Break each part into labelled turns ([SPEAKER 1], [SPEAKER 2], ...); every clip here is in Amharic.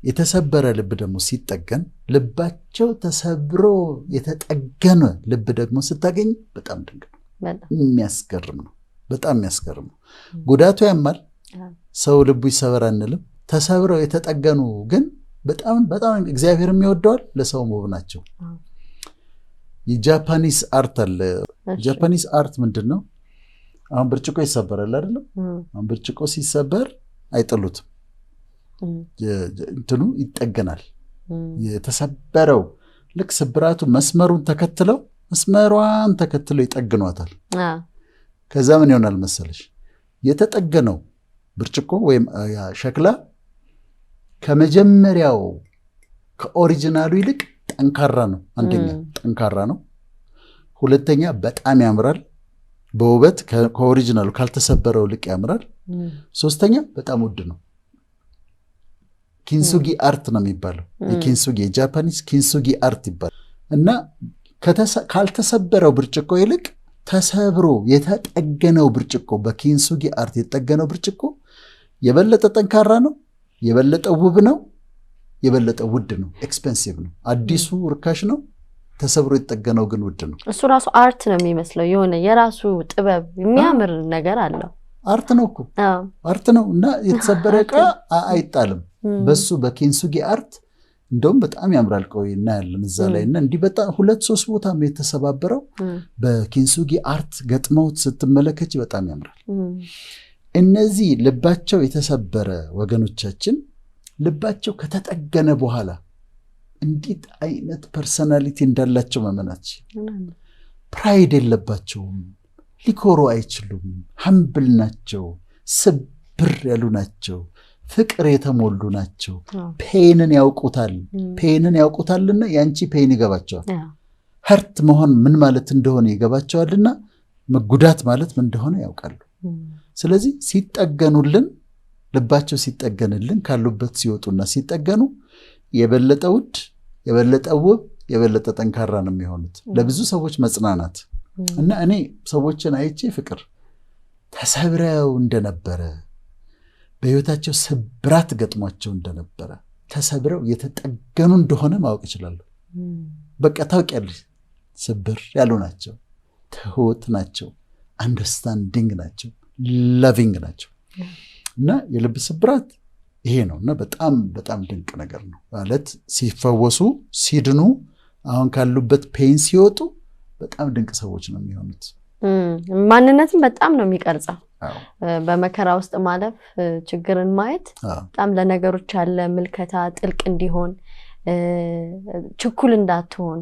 [SPEAKER 1] የተሰበረ ልብ ደግሞ ሲጠገን ልባቸው ተሰብሮ የተጠገነ ልብ ደግሞ ስታገኝ በጣም ድንቅ ነው። የሚያስገርም ነው። በጣም የሚያስገርም ነው። ጉዳቱ ያማል። ሰው ልቡ ይሰበር አንልም። ተሰብረው የተጠገኑ ግን በጣም በጣም እግዚአብሔር የሚወደዋል ለሰው ውብ ናቸው። የጃፓኒስ አርት አለ። ጃፓኒስ አርት ምንድነው? አሁን ብርጭቆ ይሰበራል አይደለም? አሁን ብርጭቆ ሲሰበር አይጥሉትም። እንትኑ ይጠገናል። የተሰበረው ልክ ስብራቱ መስመሩን ተከትለው ይጠግኗታል። ከዛ ምን ይሆናል መሰለሽ? የተጠገነው ብርጭቆ ወይም ሸክላ ከመጀመሪያው ከኦሪጂናሉ ይልቅ ጠንካራ ነው። አንደኛ ጠንካራ ነው። ሁለተኛ በጣም ያምራል በውበት ከኦሪጂናሉ ካልተሰበረው ልቅ ያምራል። ሶስተኛ በጣም ውድ ነው። ኪንሱጊ አርት ነው የሚባለው። የኪንሱጊ የጃፓኒስ ኪንሱጊ አርት ይባላል። እና ካልተሰበረው ብርጭቆ ይልቅ ተሰብሮ የተጠገነው ብርጭቆ በኪንሱጊ አርት የተጠገነው ብርጭቆ የበለጠ ጠንካራ ነው፣ የበለጠ ውብ ነው፣ የበለጠ ውድ ነው። ኤክስፔንሲቭ ነው። አዲሱ ርካሽ ነው፣ ተሰብሮ የተጠገነው ግን ውድ ነው። እሱ
[SPEAKER 2] ራሱ አርት ነው የሚመስለው። የሆነ የራሱ ጥበብ የሚያምር ነገር አለው።
[SPEAKER 1] አርት ነው እኮ አርት ነው። እና የተሰበረ ዕቃ አይጣልም። በሱ በኪንሱጊ አርት እንደውም በጣም ያምራል። ቆይ እናያለን እዛ ላይ እና እንዲህ በጣም 2-3 ቦታ ነው የተሰባበረው። በኪንሱጊ አርት ገጥመውት ስትመለከች በጣም ያምራል። እነዚህ ልባቸው የተሰበረ ወገኖቻችን ልባቸው ከተጠገነ በኋላ እንዴት አይነት ፐርሰናሊቲ እንዳላቸው መመናችን። ፕራይድ የለባቸውም፣ ሊኮሩ አይችሉም፣ ሀምብል ናቸው፣ ስብር ያሉ ናቸው፣ ፍቅር የተሞሉ ናቸው። ፔንን ያውቁታልና ያንቺ ፔን ይገባቸዋል። ሀርት መሆን ምን ማለት እንደሆነ ይገባቸዋልና መጉዳት ማለት ምን እንደሆነ ያውቃሉ። ስለዚህ ሲጠገኑልን ልባቸው ሲጠገንልን ካሉበት ሲወጡና ሲጠገኑ የበለጠ ውድ፣ የበለጠ ውብ፣ የበለጠ ጠንካራ ነው የሚሆኑት። ለብዙ ሰዎች መጽናናት እና እኔ ሰዎችን አይቼ ፍቅር ተሰብረው እንደነበረ በህይወታቸው ስብራት ገጥሟቸው እንደነበረ ተሰብረው የተጠገኑ እንደሆነ ማወቅ ይችላሉ። በቃ ታውቂያለሽ፣ ስብር ያሉ ናቸው፣ ትሁት ናቸው፣ አንደርስታንዲንግ ናቸው፣ ላቪንግ ናቸው። እና የልብ ስብራት ይሄ ነው። እና በጣም በጣም ድንቅ ነገር ነው ማለት ሲፈወሱ ሲድኑ አሁን ካሉበት ፔን ሲወጡ በጣም ድንቅ ሰዎች ነው የሚሆኑት።
[SPEAKER 2] ማንነትን በጣም ነው የሚቀርጸው። በመከራ ውስጥ ማለፍ ችግርን ማየት በጣም ለነገሮች ያለ ምልከታ ጥልቅ እንዲሆን ችኩል እንዳትሆን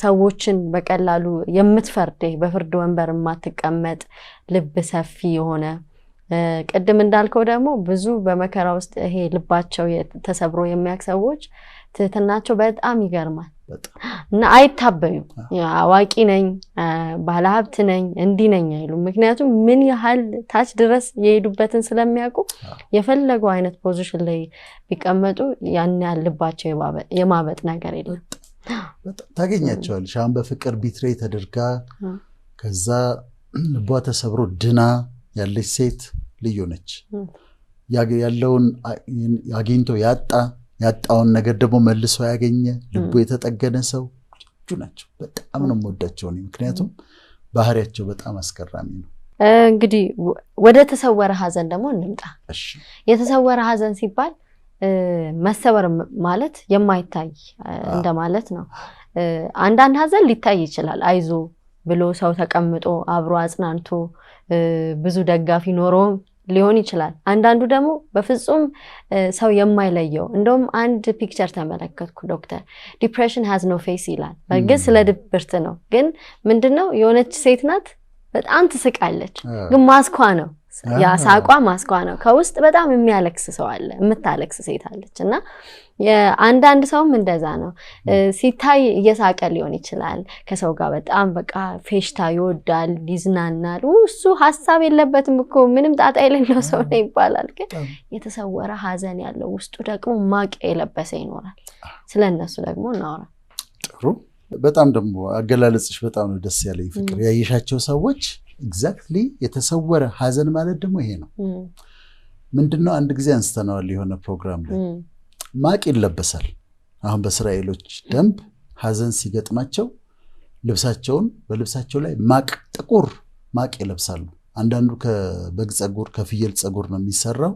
[SPEAKER 2] ሰዎችን በቀላሉ የምትፈርድ በፍርድ ወንበር የማትቀመጥ ልብ ሰፊ የሆነ ቀደም እንዳልከው ደግሞ ብዙ በመከራ ውስጥ ይሄ ልባቸው ተሰብሮ የሚያክ ሰዎች ትህትናቸው በጣም ይገርማል እና አይታበዩም። አዋቂ ነኝ ባለሀብት ነኝ እንዲህ ነኝ አይሉም። ምክንያቱም ምን ያህል ታች ድረስ የሄዱበትን ስለሚያውቁ የፈለገው አይነት ፖዚሽን ላይ ቢቀመጡ ያን ያህል ልባቸው የማበጥ ነገር የለም።
[SPEAKER 1] ታገኛቸዋለሽ። አሁን በፍቅር ቢትሬ ተደርጋ ከዛ ልቧ ተሰብሮ ድና ያለች ሴት ልዩ ነች። ያለውን አግኝቶ ያጣውን ነገር ደግሞ መልሶ ያገኘ ልቡ የተጠገነ ሰው ልዩ ናቸው። በጣም ነው የምወዳቸው ነው። ምክንያቱም ባህሪያቸው በጣም አስገራሚ ነው።
[SPEAKER 2] እንግዲህ ወደ ተሰወረ ሐዘን ደግሞ እንምጣ። የተሰወረ ሐዘን ሲባል መሰወር ማለት የማይታይ እንደማለት ነው። አንዳንድ ሐዘን ሊታይ ይችላል። አይዞ ብሎ ሰው ተቀምጦ አብሮ አጽናንቶ ብዙ ደጋፊ ኖሮ ሊሆን ይችላል። አንዳንዱ ደግሞ በፍጹም ሰው የማይለየው እንደውም አንድ ፒክቸር ተመለከትኩ ዶክተር ዲፕሬሽን has no face ይላል። በግልጽ ስለ ድብርት ነው። ግን ምንድነው የሆነች ሴት ናት በጣም ትስቃለች፣ ግን ማስኳ ነው ያ ሳቋ ማስኳ ነው። ከውስጥ በጣም የሚያለቅስ ሰው አለ፣ የምታለቅስ ሴት አለች። እና አንዳንድ ሰውም እንደዛ ነው። ሲታይ እየሳቀ ሊሆን ይችላል፣ ከሰው ጋር በጣም በቃ ፌሽታ ይወዳል፣ ይዝናናል። እሱ ሐሳብ የለበትም እኮ ምንም ጣጣ የሌለው ሰው ነው ይባላል። ግን የተሰወረ ሐዘን ያለው ውስጡ ደግሞ ማቅ የለበሰ ይኖራል። ስለነሱ ደግሞ እናወራ።
[SPEAKER 1] ጥሩ። በጣም ደግሞ አገላለጽሽ በጣም ነው ደስ ያለኝ ፍቅር። ያየሻቸው ሰዎች ኤግዛክትሊ የተሰወረ ሐዘን ማለት ደግሞ ይሄ ነው። ምንድነው አንድ ጊዜ አንስተናል የሆነ ፕሮግራም ላይ ማቅ ይለበሳል። አሁን በእስራኤሎች ደንብ ሐዘን ሲገጥማቸው በልብሳቸው ላይ ማቅ ጥቁር ማቅ ይለብሳሉ። አንዳንዱ ከበግ ጸጉር ከፍየል ጸጉር ነው የሚሰራው።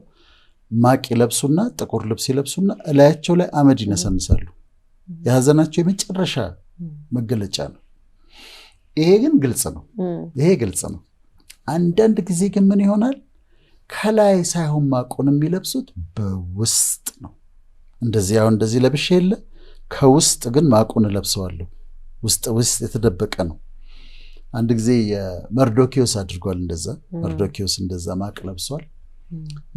[SPEAKER 1] ማቅ ይለብሱና ጥቁር ልብስ ይለብሱና እላያቸው ላይ አመድ ይነሰንሳሉ። የሐዘናቸው የመጨረሻ መገለጫ ነው። ይሄ ግልጽ ነው። አንዳንድ ጊዜ ግን ምን ይሆናል? ከላይ ሳይሆን ማቁን የሚለብሱት በውስጥ ነው። እንደዚህ ለብሼ የለ ከውስጥ ግን ማቁን እለብሰዋለሁ። ውስጥ የተደበቀ ነው። አንድ ጊዜ የመርዶኪዮስ አድርጓል እንደዛ። መርዶኪዮስ እንደዛ ማቅ ለብሷል።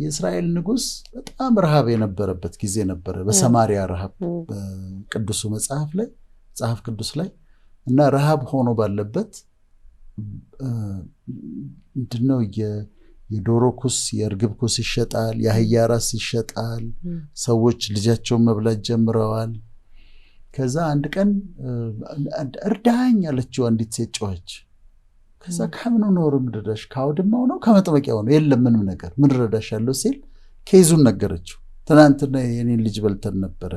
[SPEAKER 1] የእስራኤል ንጉሥ በጣም ረሃብ የነበረበት ጊዜ ነበረ። በሰማሪያ ረሃብ በቅዱሱ መጽሐፍ ቅዱስ ላይ እና ረሃብ ሆኖ ባለበት ምንድነው የዶሮ ኩስ የእርግብ ኩስ ይሸጣል፣ የአህያ ራስ ይሸጣል። ሰዎች ልጃቸውን መብላት ጀምረዋል። ከዛ አንድ ቀን እርዳኝ አለችው አንዲት ሴት ጮኸች። ከዛ ከምኑ ነው ምድረሽ? ከአውድማው ነው ከመጥመቂያው ነው? የለም ምንም ነገር ምን ረዳሻለሁ ሲል ኬዙን ነገረችው። ትናንትና የኔን ልጅ በልተን ነበረ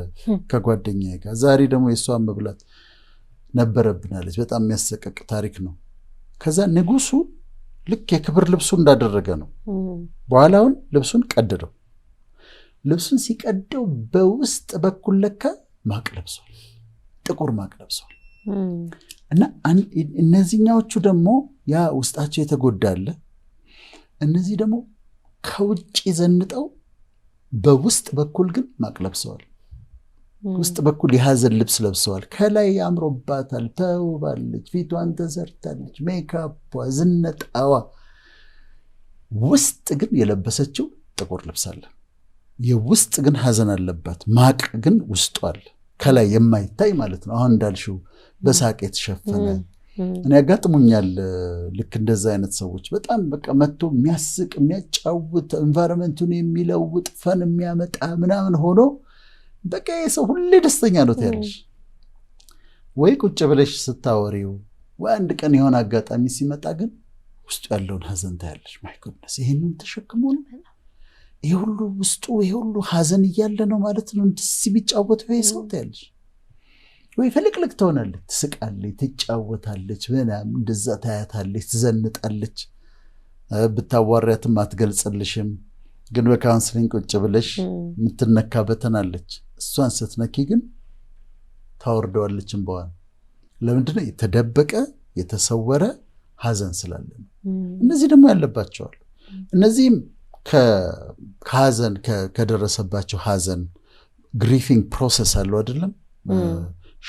[SPEAKER 1] ከጓደኛዬ ጋር፣ ዛሬ ደግሞ የእሷን መብላት ነበረብናለች። በጣም የሚያሰቀቅ ታሪክ ነው። ከዛ ንጉሱ ልክ የክብር ልብሱ እንዳደረገ ነው። በኋላውን ልብሱን ቀደደው። ልብሱን ሲቀደው በውስጥ በኩል ለካ ማቅ ለብሷል፣ ጥቁር ማቅ ለብሷል። እና እነዚህኛዎቹ ደግሞ ያ ውስጣቸው የተጎዳለ፣ እነዚህ ደግሞ ከውጭ ዘንጠው በውስጥ በኩል ግን ማቅ ለብሰዋል። ውስጥ በኩል የሐዘን ልብስ ለብሰዋል። ከላይ አምሮባታል፣ ተውባለች፣ ፊቷን ተሰርታለች፣ ሜካፓ፣ ዝነጣዋ። ውስጥ ግን የለበሰችው ጥቁር ልብስ አለ። የውስጥ ግን ሐዘን አለባት። ማቅ ግን ውስጡ አለ፣ ከላይ የማይታይ ማለት ነው። አሁን እንዳልሽው በሳቅ የተሸፈነ እኔ ያጋጥሙኛል። ልክ እንደዛ አይነት ሰዎች በጣም በቃ መጥቶ የሚያስቅ የሚያጫውት ኤንቫይሮንመንቱን የሚለውጥ ፈን የሚያመጣ ምናምን ሆኖ በቃ የሰው ሁሌ ደስተኛ ነው ትያለሽ። ወይ ቁጭ ብለሽ ስታወሪው ወይ አንድ ቀን የሆነ አጋጣሚ ሲመጣ ግን ውስጡ ያለውን ሐዘን ታያለሽ። ማይ ጎድነስ ይሄንን ተሸክሞ ነው ይሄ ሁሉ ውስጡ ይሄ ሁሉ ሐዘን እያለ ነው ማለት ነው እንደዚህ ቢጫወተው ይሄ ሰው ታያለሽ። ወይ ፍልቅልቅ ትሆናለች፣ ትስቃለች፣ ትጫወታለች፣ ምናምን እንደዛ ታያታለች፣ ትዘንጣለች። ብታዋሪያትም አትገልጽልሽም። ግን በካውንስሊንግ ቁጭ ብለሽ የምትነካበተናለች። እሷን ስትነኪ ግን ታወርደዋለችን በኋላ። ለምንድነው? የተደበቀ የተሰወረ ሐዘን ስላለ ነው። እነዚህ ደግሞ ያለባቸዋል። እነዚህም ከሐዘን ከደረሰባቸው ሐዘን ግሪፊንግ ፕሮሰስ አለው አይደለም?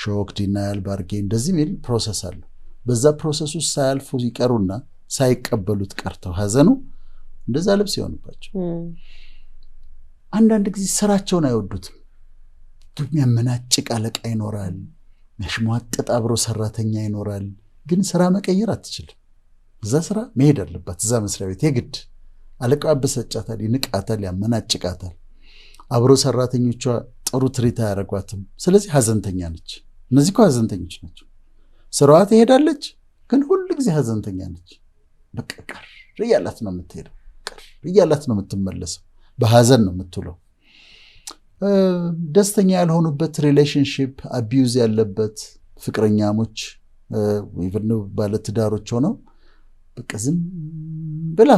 [SPEAKER 1] ሾክ፣ ዲናያል፣ ባርጌ እንደዚህ ሚል ፕሮሰስ አለው። በዛ ፕሮሰስ ውስጥ ሳያልፉ ይቀሩና ሳይቀበሉት ቀርተው ሐዘኑ እንደዛ ልብስ ይሆንባቸው። አንዳንድ ጊዜ ስራቸውን አይወዱትም። የሚያመናጭቅ አለቃ ይኖራል፣ የሚያሽሟጥጥ አብሮ ሰራተኛ ይኖራል። ግን ስራ መቀየር አትችልም። እዛ ስራ መሄድ አለባት። እዛ መስሪያ ቤት የግድ አለቃው ያበሳጫታል፣ ይንቃታል፣ ያመናጭቃታል። አብሮ ሰራተኞቿ ጥሩ ትሪት አያደርጓትም። ስለዚህ ሐዘንተኛ ነች። እነዚህ እኮ ሐዘንተኞች ናቸው። ስራዋ ትሄዳለች፣ ግን ሁሉ ጊዜ ሐዘንተኛ ነች። በቃ ቀር እያላት ነው የምትሄደው፣ ቀር እያላት ነው የምትመለሰው። በሐዘን ነው የምትውለው። ደስተኛ ያልሆኑበት ሪሌሽንሺፕ አቢዩዝ ያለበት ፍቅረኛሞች ኢቭን ባለትዳሮች ሆነው በቃ ዝም ብላ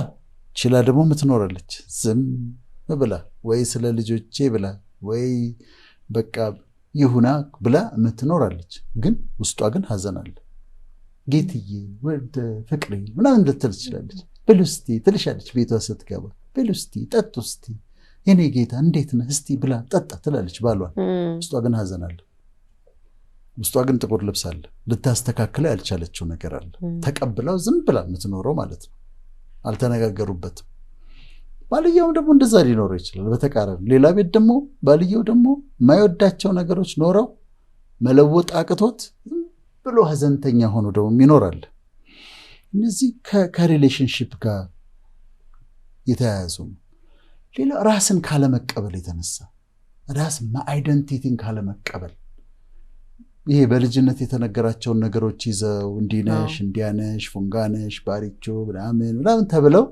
[SPEAKER 1] ችላ ደግሞ ምትኖራለች። ዝም ብላ ወይ ስለ ልጆቼ ብላ ወይ በቃ ይሁና ብላ ምትኖራለች። ግን ውስጧ ግን ሐዘን አለ። ጌትዬ ወደ ፍቅሬ ምናምን ልትል ትችላለች። ብሉ እስቲ ትልሻለች። ቤቷ ስትገባ ብሉ እስቲ ጠጡ እስቲ የኔ ጌታ እንዴት ነህ እስቲ ብላ ጠጣ ትላለች ባሏን። ውስጧ ግን ሐዘን አለ። ውስጧ ግን ጥቁር ልብስ አለ። ልታስተካክለው ያልቻለችው ነገር አለ። ተቀብላው ዝም ብላ የምትኖረው ማለት ነው። አልተነጋገሩበትም። ባልየውም ደግሞ እንደዛ ሊኖረው ይችላል። በተቃራኒ ሌላ ቤት ደግሞ ባልየው ደግሞ የማይወዳቸው ነገሮች ኖረው መለወጥ አቅቶት ዝም ብሎ ሐዘንተኛ ሆኖ ደግሞ ይኖራል። እነዚህ ከሪሌሽንሺፕ ጋር የተያያዙ ነው። ሌላ ራስን ካለመቀበል የተነሳ ራስ አይደንቲቲን ካለመቀበል፣ ይሄ በልጅነት የተነገራቸውን ነገሮች ይዘው እንዲነሽ እንዲያነሽ ፉንጋነሽ ባሪቾ ምናምን ተብለው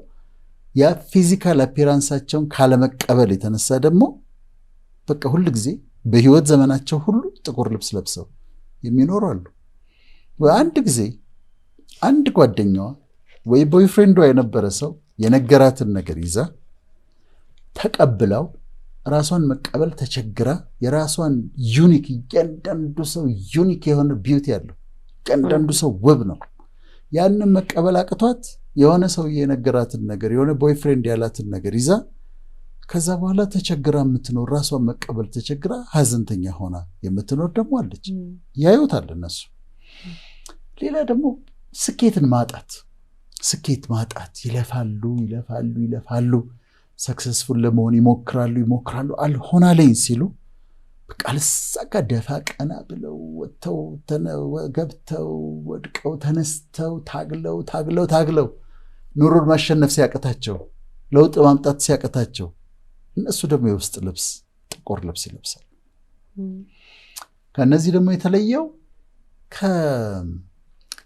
[SPEAKER 1] ያ ፊዚካል አፒራንሳቸውን ካለመቀበል የተነሳ ደግሞ በቃ ሁሉ ጊዜ በህይወት ዘመናቸው ሁሉ ጥቁር ልብስ ለብሰው የሚኖሩ አሉ። አንድ ጊዜ አንድ ጓደኛዋ ወይ ቦይፍሬንዷ የነበረ ሰው የነገራትን ነገር ይዛ ተቀብላው ራሷን መቀበል ተቸግራ የራሷን ዩኒክ እያንዳንዱ ሰው ዩኒክ የሆነ ቢዩቲ ያለው እያንዳንዱ ሰው ውብ ነው። ያንን መቀበል አቅቷት የሆነ ሰው የነገራትን ነገር የሆነ ቦይፍሬንድ ያላትን ነገር ይዛ ከዛ በኋላ ተቸግራ የምትኖር ራሷን መቀበል ተቸግራ ሀዘንተኛ ሆና የምትኖር ደግሞ አለች። ያዩታል እነሱ። ሌላ ደግሞ ስኬትን ማጣት ይለፋሉ ሰክሰስፉል ለመሆን ይሞክራሉ አልሆናለኝ ሲሉ በቃ ልሳካ ደፋ ቀና ብለው ወጥተው ገብተው ወድቀው ተነስተው ታግለው ኑሮን ማሸነፍ ሲያቀታቸው ለውጥ ማምጣት ሲያቀታቸው እነሱ ደግሞ የውስጥ ልብስ ጥቁር ልብስ ይለብሳሉ። ከነዚህ ደግሞ የተለየው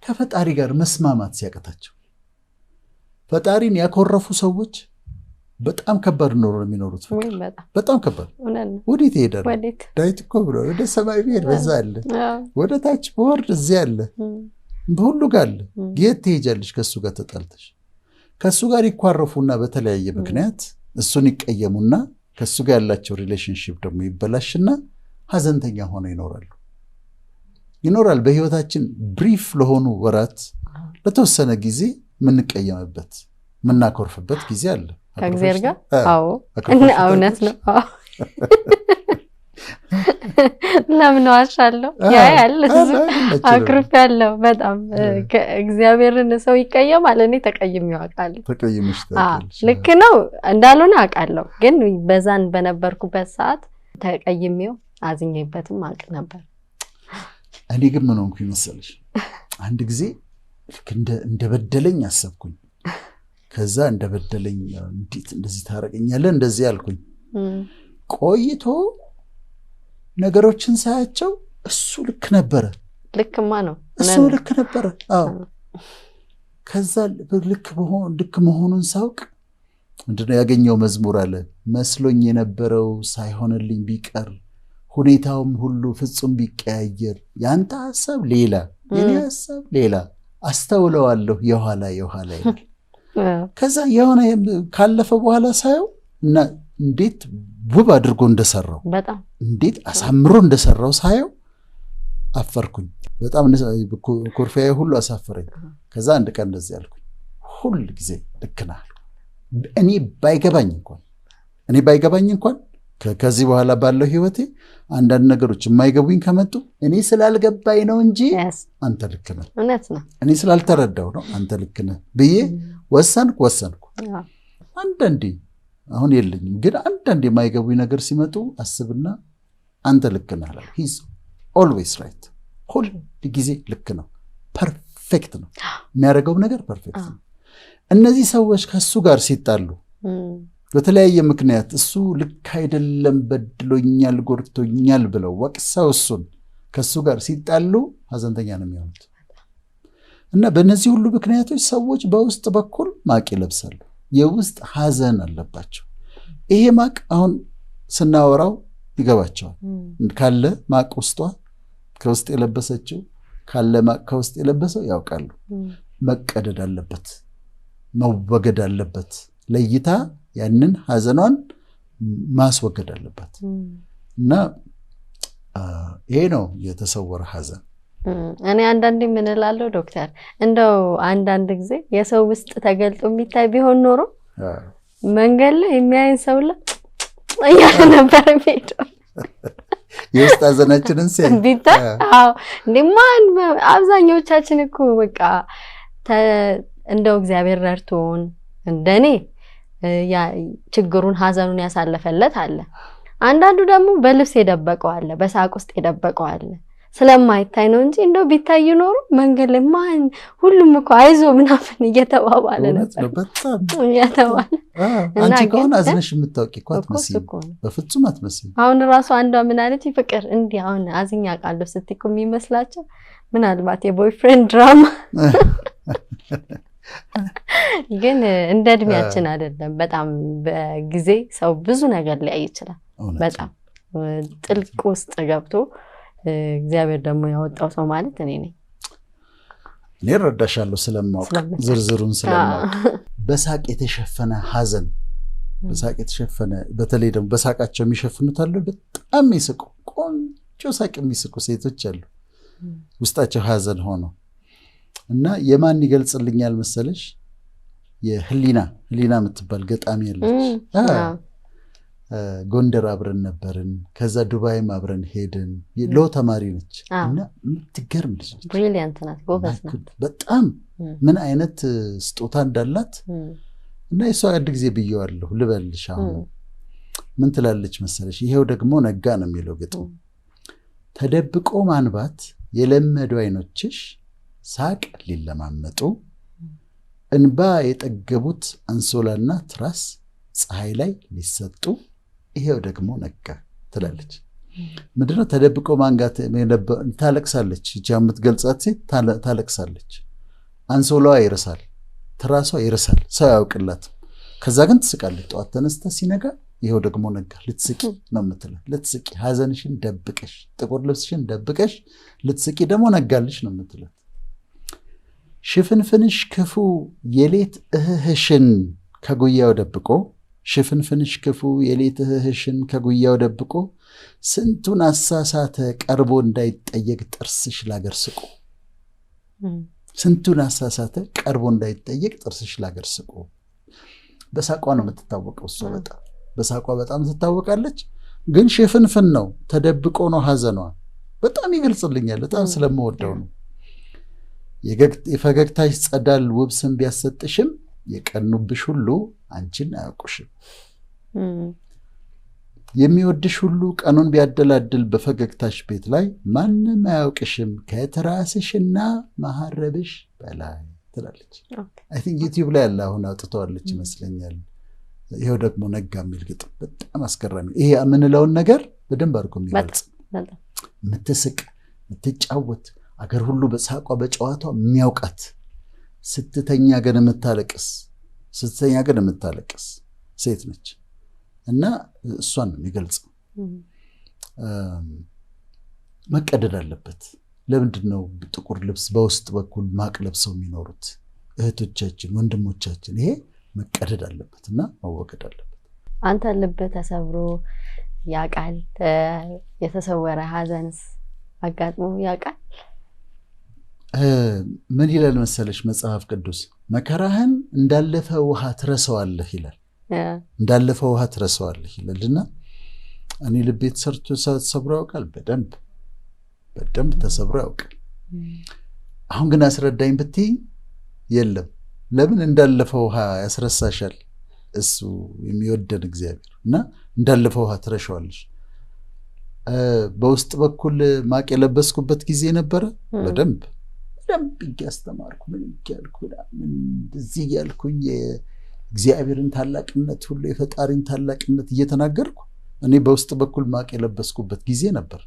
[SPEAKER 1] ከፈጣሪ ጋር መስማማት ሲያቀታቸው ፈጣሪን ያኮረፉ ሰዎች በጣም ከባድ ኖሮ የሚኖሩት በጣም ከባድ። ወዴት ይሄዳል? ዳዊት እኮ ብሎ ወደ ሰማይ ቢሄድ በዛ አለ፣ ወደ ታች በወርድ እዚያ አለ፣ በሁሉ ጋር አለ። የት ትሄጃለሽ? ከሱ ጋር ተጣልተሽ ከሱ ጋር ይኳረፉና በተለያየ ምክንያት እሱን ይቀየሙና ከሱ ጋር ያላቸው ሪሌሽንሺፕ ደግሞ ይበላሽና ሀዘንተኛ ሆነው ይኖራል። በህይወታችን ብሪፍ ለሆኑ ወራት ለተወሰነ ጊዜ የምንቀየምበት የምናኮርፍበት ጊዜ አለ
[SPEAKER 2] ከእግዚአብሔር ጋር። አዎ እውነት ነው። ለምን ዋሻለሁ? ያያል አክሩፍ ያለው በጣም እግዚአብሔርን ሰው ይቀየማል። እኔ ተቀይሜው አውቃለሁ። ልክ ነው እንዳልሆነ አውቃለሁ፣ ግን በዛን በነበርኩበት ሰዓት ተቀይሜው አዝኜበትም አውቅ ነበር።
[SPEAKER 1] እኔ ግን ምን ሆንኩኝ መሰለሽ? አንድ ጊዜ ልክ እንደበደለኝ አሰብኩኝ። ከዛ እንደበደለኝ እንዴት እንደዚህ ታረቀኛለህ እንደዚህ አልኩኝ። ቆይቶ ነገሮችን ሳያቸው እሱ ልክ ነበረ።
[SPEAKER 2] ልክማ ነው
[SPEAKER 1] እሱ ልክ ነበረ። አዎ ከዛ ልክ መሆኑን ሳውቅ ምንድነው ያገኘው መዝሙር አለ። መስሎኝ የነበረው ሳይሆንልኝ ቢቀር ሁኔታውም ሁሉ ፍጹም ቢቀያየር ያንተ ሐሳብ ሌላ የኔ ሐሳብ ሌላ አስተውለዋለሁ የኋላ ይላል። ከዛ የሆነ ካለፈ በኋላ ሳየው እና እንዴት ውብ አድርጎ እንደሰራው
[SPEAKER 2] በጣም እንዴት
[SPEAKER 1] አሳምሮ እንደሰራው ሳየው አፈርኩኝ። በጣም ኮርፊያዬ ሁሉ አሳፈረኝ። ከዛ አንድ ቀን እንደዚህ አልኩኝ፣ ሁሉ ጊዜ ልክ ነህ። እኔ ባይገባኝ እንኳን ከዚህ በኋላ ባለው ህይወቴ አንዳንድ ነገሮች የማይገቡኝ ከመጡ እኔ ስላልገባኝ ነው እንጂ አንተ ልክ ነህ፣ እኔ ስላልተረዳው ነው አንተ ልክ ነህ ብዬ ወሰንኩ። አንዳንዴ አሁን የለኝም፣ ግን አንዳንዴ የማይገቡኝ ነገር ሲመጡ አስብና አንተ ልክ ነህ አለ። ሂዝ ኦልዌይስ ራይት፣ ሁል ጊዜ ልክ ነው፣ ፐርፌክት ነው፣ የሚያደርገው ነገር ፐርፌክት ነው። እነዚህ ሰዎች ከሱ ጋር ሲጣሉ በተለያየ ምክንያት እሱ ልክ አይደለም፣ በድሎኛል፣ ጎድቶኛል ብለው ወቅሰው እሱን ከሱ ጋር ሲጣሉ ሀዘንተኛ ነው የሚሆኑት። እና በእነዚህ ሁሉ ምክንያቶች ሰዎች በውስጥ በኩል ማቅ ይለብሳሉ፣ የውስጥ ሀዘን አለባቸው። ይሄ ማቅ አሁን ስናወራው ይገባቸዋል። ካለ ማቅ ውስጧ ከውስጥ የለበሰችው ካለ ማቅ ከውስጥ የለበሰው ያውቃሉ። መቀደድ አለበት፣ መወገድ አለበት። ለይታ ያንን ሀዘኗን ማስወገድ አለባት። እና ይሄ ነው የተሰወረ ሀዘን።
[SPEAKER 2] እኔ አንዳንዴ ምን እላለሁ ዶክተር፣ እንደው አንዳንድ ጊዜ የሰው ውስጥ ተገልጦ የሚታይ ቢሆን ኖሮ መንገድ ላይ የሚያይን ሰው እያለ ነበር የሚሄደው።
[SPEAKER 1] የውስጥ ሀዘናችንን
[SPEAKER 2] ቢታይ ማን አብዛኛዎቻችን እኮ በቃ እንደው እግዚአብሔር ረድቶን እንደኔ ችግሩን ሀዘኑን ያሳለፈለት አለ። አንዳንዱ ደግሞ በልብስ የደበቀው አለ፣ በሳቅ ውስጥ የደበቀው አለ። ስለማይታይ ነው እንጂ እንደው ቢታይ ኖሮ መንገድ ላይ ማን ሁሉም እኮ አይዞ ምናምን እየተባባለ ነበር።
[SPEAKER 1] በጣም
[SPEAKER 2] እየተባለ
[SPEAKER 1] አንቺ ከሆነ አዝነሽ የምታውቂ እኮ አትመስይም፣ በፍጹም አትመስይም።
[SPEAKER 2] አሁን ራሱ አንዷ ምን አለች፣ ፍቅር እንዲህ አሁን አዝኛ ቃለሁ ስትይ እኮ የሚመስላቸው ምናልባት የቦይፍሬንድ ድራማ ግን እንደ እድሜያችን አይደለም። በጣም በጊዜ ሰው ብዙ ነገር ሊያይ ይችላል። በጣም ጥልቅ ውስጥ ገብቶ እግዚአብሔር ደግሞ ያወጣው ሰው ማለት እኔ ነኝ።
[SPEAKER 1] እኔ ረዳሻለሁ ስለማውቅ ዝርዝሩን ስለማውቅ በሳቅ የተሸፈነ ሐዘን በሳቅ የተሸፈነ በተለይ ደግሞ በሳቃቸው የሚሸፍኑት አሉ በጣም የሚስቁ ቆንጆ ሳቅ የሚስቁ ሴቶች አሉ ውስጣቸው ሐዘን ሆኖ እና የማን ይገልጽልኛል መሰለሽ የህሊና የምትባል ገጣሚ ያለች ጎንደር አብረን ነበርን ከዛ ዱባይም አብረን ሄድን ሎ ተማሪ ነች እና ምትገርም ልጅ
[SPEAKER 2] ብሪሊያንት ናት ጎበዝ ናት
[SPEAKER 1] በጣም ምን አይነት ስጦታ እንዳላት እና እሷ አንድ ጊዜ ብየዋለሁ ልበልሽ አሁን ምን ትላለች መሰለሽ ይሄው ደግሞ ነጋ ነው የሚለው ግጥም ተደብቆ ማንባት የለመዱ አይኖችሽ ሳቅ ሊለማመጡ እንባ የጠገቡት አንሶላና ትራስ ፀሐይ ላይ ሊሰጡ ይሄው ደግሞ ነጋ ትላለች ምንድነው ተደብቆ ማንጋት ታለቅሳለች እቺ የምትገልጻት ሴት ታለቅሳለች አንሶላዋ ይረሳል ትራሷ ይረሳል ሰው ያውቅላት ከዛ ግን ትስቃለች ጧት ተነስታ ሲነጋ ይሄው ደግሞ ነጋ ልትስቂ ነው የምትለው ልትስቂ ሐዘንሽን ደብቀሽ ጥቁር ልብስሽን ደብቀሽ ልትስቂ ደግሞ ነጋልሽ ነው የምትለው ሽፍንፍንሽ ክፉ የሌት እህህሽን ከጉያው ደብቆ ሽፍንፍንሽ ክፉ የሌት እህህሽን ከጉያው ደብቆ ስንቱን አሳሳተ ቀርቦ እንዳይጠየቅ ጥርስሽ ላገር ስቆ ስንቱን አሳሳተ ቀርቦ እንዳይጠየቅ ጥርስሽ ላገር ስቆ በሳቋ ነው የምትታወቀው እሷ በጣም በሳቋ በጣም ትታወቃለች ግን ሽፍንፍን ነው ተደብቆ ነው ሐዘኗ በጣም ይገልጽልኛል በጣም ስለምወደው ነው የፈገግታሽ ጸዳል ውብ ስም ቢያሰጥሽም የቀኑብሽ ሁሉ አንቺን አያውቁሽም የሚወድሽ ሁሉ ቀኑን ቢያደላድል በፈገግታሽ ቤት ላይ ማንም አያውቅሽም ከትራስሽና መሐረብሽ በላይ ትላለች አይ ቲንክ ዩቲዩብ ላይ ያለ አሁን አውጥተዋለች ይመስለኛል ይሄው ደግሞ ነጋ የሚል ግጥም በጣም አስገራሚ ይሄ የምንለውን ነገር በደንብ አድርጎ የሚገልጽ ምትስቅ ምትጫወት አገር ሁሉ በሳቋ በጨዋታው የሚያውቃት ስትተኛ ግን የምታለቅስ ሴት ነች እና እሷን ነው የሚገልጸው መቀደድ አለበት ለምንድን ነው ጥቁር ልብስ በውስጥ በኩል ማቅ ለብሰው የሚኖሩት እህቶቻችን ወንድሞቻችን ይሄ መቀደድ አለበትና መወገድ አለበት
[SPEAKER 2] አንተ ልብ ተሰብሮ ያቃል የተሰወረ ሐዘንስ አጋጥሞ ያቃል
[SPEAKER 1] ምን ይላል መሰለሽ መጽሐፍ ቅዱስ መከራህን እንዳለፈ ውሃ ትረሳዋለህ ይላል እንዳለፈ ውሃ ትረሳዋለህ ይላልና እኔ ልቤ ተሰብሮ ያውቃል በደንብ ተሰብሮ ያውቃል አሁን ግን አስረዳኝ ብትይ የለም ለምን እንዳለፈ ውሃ ያስረሳሻል እሱ የሚወደን እግዚአብሔር እና እንዳለፈ ውሃ ትረሻዋለሽ በውስጥ በኩል ማቅ የለበስኩበት ጊዜ ነበረ በደንብ እያስተማርኩ ምን ይያልኩ ምን እዚህ ያልኩኝ እግዚአብሔርን ታላቅነት ሁሉ የፈጣሪን ታላቅነት እየተናገርኩ እኔ በውስጥ በኩል ማቅ የለበስኩበት ጊዜ ነበር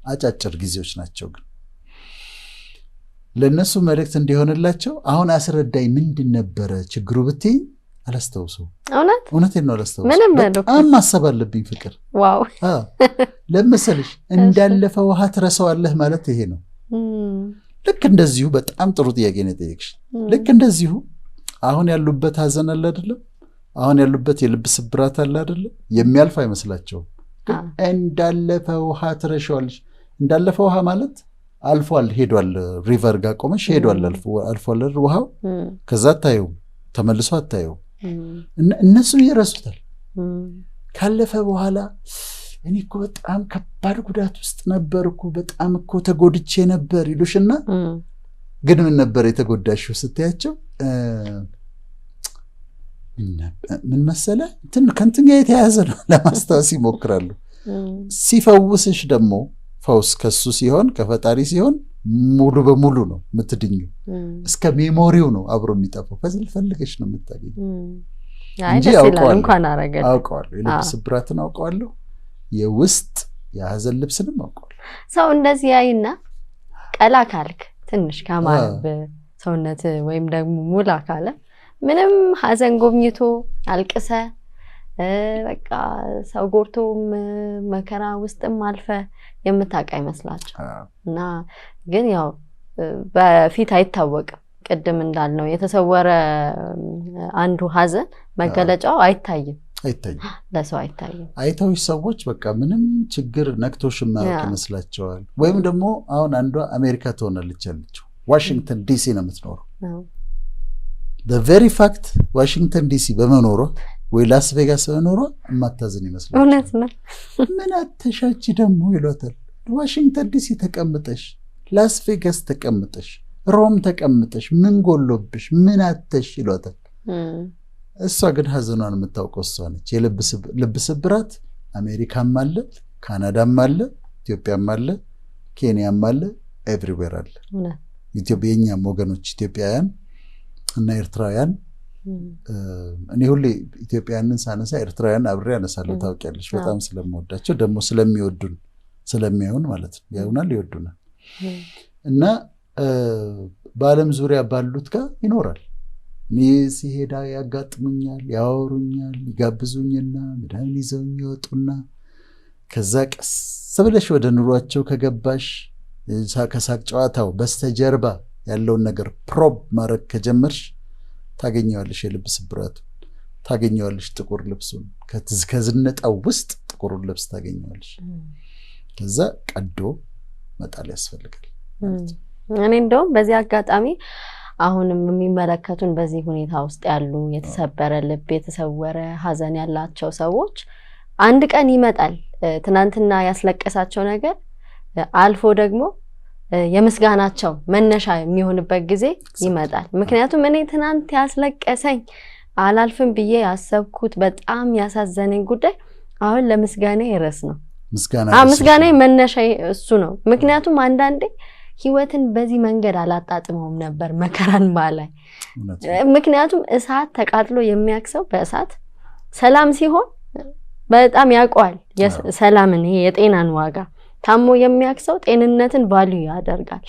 [SPEAKER 1] አጫጭር ጊዜዎች ናቸው ግን ለነሱ መልእክት እንዲሆንላቸው አሁን አስረዳኝ ምንድን ነበረ ችግሩ ብትይ አላስተውሰው እውነቴን ነው አላስተውሰው በጣም ማሰብ አለብኝ ፍቅር
[SPEAKER 2] ዋው
[SPEAKER 1] ለምሳሌሽ እንዳለፈ ውሃ ትረሳዋለህ ማለት ይሄ ነው ልክ እንደዚሁ በጣም ጥሩ ጥያቄ ነው የጠየቅሽ ልክ እንደዚሁ አሁን ያሉበት ሐዘን አለ አይደለም አሁን ያሉበት የልብ ስብራት አለ አይደለም የሚያልፍ አይመስላቸው እንዳለፈ ውሃ ትረሻዋለሽ እንዳለፈ ውሃ ማለት አልፏል ሄዷል ሪቨር ጋር ቆመሽ ሄዷል አልፏል ውሃው ከዛ ታየው ተመልሶ አታየው እነሱ ይረሱታል ካለፈ በኋላ እኔ እኮ በጣም ከባድ ጉዳት ውስጥ ነበርኩ በጣም እኮ ተጎድቼ ነበር ይሉሽና ግን ምን ነበር የተጎዳሽው ስትያቸው ምን መሰለ ከንትን ጋር የተያዘ ነው ለማስታወስ ይሞክራሉ ሲፈውስሽ ደግሞ ፈውስ ከሱ ሲሆን ከፈጣሪ ሲሆን ሙሉ በሙሉ ነው የምትድኙ እስከ ሜሞሪው ነው አብሮ የሚጠፋው ከዚህ ልፈልገሽ ነው የምታገኘው እንጂ አውቀዋለሁ የልብ ስብራትን አውቀዋለሁ የውስጥ የሐዘን ልብስንም አውቀዋለሁ
[SPEAKER 2] ሰው እንደዚህ ያይና ቀላ ካልክ ትንሽ ከማረብ ሰውነት ወይም ደግሞ ሙላ ካለ ምንም ሐዘን ጎብኝቶ አልቅሰ በቃ ሰው ጎርቶም መከራ ውስጥም አልፈ የምታውቅ አይመስላቸው እና ግን ያው በፊት አይታወቅም ቅድም እንዳልነው የተሰወረ አንዱ ሀዘን መገለጫው አይታይም ለሰው አይታይም
[SPEAKER 1] አይታውሽ ሰዎች በቃ ምንም ችግር ነክቶሽ ማያውቅ ይመስላቸዋል ወይም ደግሞ አሁን አንዷ አሜሪካ ትሆናለች ያለችው ዋሽንግተን ዲሲ ነው የምትኖረው the very fact ዋሽንግተን ዲሲ በመኖሯ ወይ ላስ ቬጋስ በመኖሯ ማታዝን ይመስላል
[SPEAKER 2] እውነት ነው
[SPEAKER 1] ምን አተሻቺ ደግሞ ይሏታል ዋሽንግተን ዲሲ ተቀምጠሽ ላስ ቬጋስ ተቀምጠሽ ሮም ተቀምጠሽ ምን ጎሎብሽ ምን አተሽ ይሏታል እሷ ግን ሀዘኗን የምታውቀው እሷ ነች የልብ ስብራት አሜሪካም አለ ካናዳም አለ ኢትዮጵያም አለ ኬንያም አለ ኤቭሪዌር አለ ኢትዮጵያኛም ወገኖች ኢትዮጵያውያን እና ኤርትራውያን እኔ ሁሌ ኢትዮጵያውያንን ሳነሳ ኤርትራውያን አብሬ አነሳለሁ ታውቂያለሽ በጣም ስለምወዳቸው ደግሞ ስለሚወዱን ስለሚያዩን ማለት ነው ያዩናል ይወዱናል እና በዓለም ዙሪያ ባሉት ጋር ይኖራል ሲሄዳ ያጋጥሙኛል ያወሩኛል ይጋብዙኝና መድኃኒት ይዘውኝ ይወጡና ከዛ ቀስ ብለሽ ወደ ኑሯቸው ከገባሽ ከሳቅ ጨዋታው በስተጀርባ ያለውን ነገር ፕሮብ ማድረግ ከጀመርሽ ታገኘዋለሽ የልብ ስብራቱ ታገኘዋለሽ ጥቁር ልብሱን ከዝነጣው ውስጥ ጥቁር ልብስ ታገኘዋለሽ ከዛ ቀዶ መጣል ያስፈልጋል
[SPEAKER 2] እኔ እንደውም በዚህ አጋጣሚ አሁንም የሚመለከቱን በዚህ ሁኔታ ውስጥ ያሉ የተሰበረ ልብ የተሰወረ ሀዘን ያላቸው ሰዎች አንድ ቀን ይመጣል ትናንትና ያስለቀሳቸው ነገር አልፎ ደግሞ የምስጋናቸው መነሻ የሚሆንበት ጊዜ ይመጣል ምክንያቱም እኔ ትናንት ያስለቀሰኝ አላልፍም ብዬ ያሰብኩት በጣም ያሳዘነኝ ጉዳይ አሁን ለምስጋና ይረስ ነው ምስጋና መነሻ እሱ ነው ምክንያቱም አንዳንዴ ህይወትን በዚህ መንገድ አላጣጥመውም ነበር መከራን ባላይ ምክንያቱም እሳት ተቃጥሎ የሚያክሰው በእሳት ሰላም ሲሆን በጣም ያቋል ሰላምን ይሄ የጤናን ዋጋ ታሞ የሚያክሰው ጤንነትን ቫልዩ ያደርጋል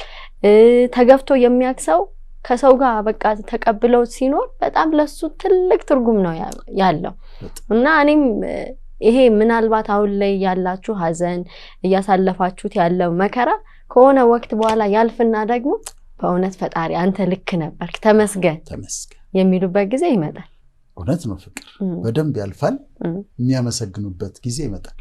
[SPEAKER 2] ተገፍቶ የሚያክሰው ከሰው ጋር በቃ ተቀብለው ሲኖር በጣም ለሱ ትልቅ ትርጉም ነው ያለው እና እኔም ይሄ ምናልባት አሁን ላይ ያላችሁ ሀዘን ያሳለፋችሁት ያለው መከራ ከሆነ ወቅት በኋላ ያልፍና ደግሞ በእውነት ፈጣሪ አንተ ልክ ነበር ተመስገን የሚሉበት ጊዜ ይመጣል
[SPEAKER 1] እውነት ነው ፍቅር በደንብ ያልፋል የሚያመሰግኑበት ጊዜ ይመጣል